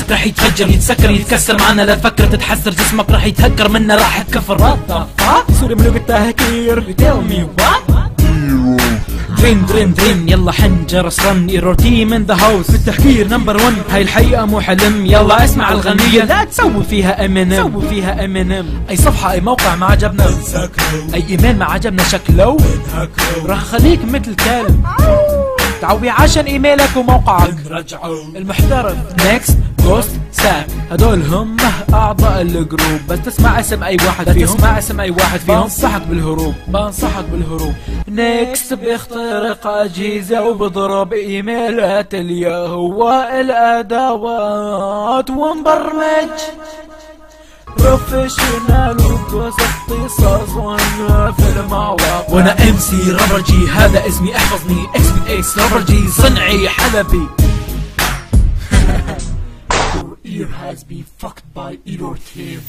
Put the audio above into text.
مخك راح يتفجر يتسكر يتكسر معنا لا تفكر تتحسر جسمك راح يتهكر منا راح تكفر. سوري ملوك التهكير tell me what دريم دريم دريم يلا حنجر صرن ايرور تيم ان ذا هاوس بالتحكير نمبر 1 هاي الحقيقة مو حلم. يلا اسمع الغنية لا تسوي فيها امينيم سوي فيها امينيم. اي صفحة اي موقع ما عجبنا اي ايميل ما عجبنا شكله راح خليك مثل كلب تعوي عشان ايميلك وموقعك المحترف نيكست جوست ساب هدول هم اعضاء الجروب. بس تسمع اسم اي واحد فيهم بنصحك بالهروب. نيكست بيخترق اجهزة وبضرب ايميلات الياهو والادوات ومبرمج بروفيشنال وقصص قصص وانا في المواقع. وانا ام سي رابر جي هذا اسمي احفظني اكس بي اكس رابر جي صنعي حلبي. Your ear has been fucked by Error Team.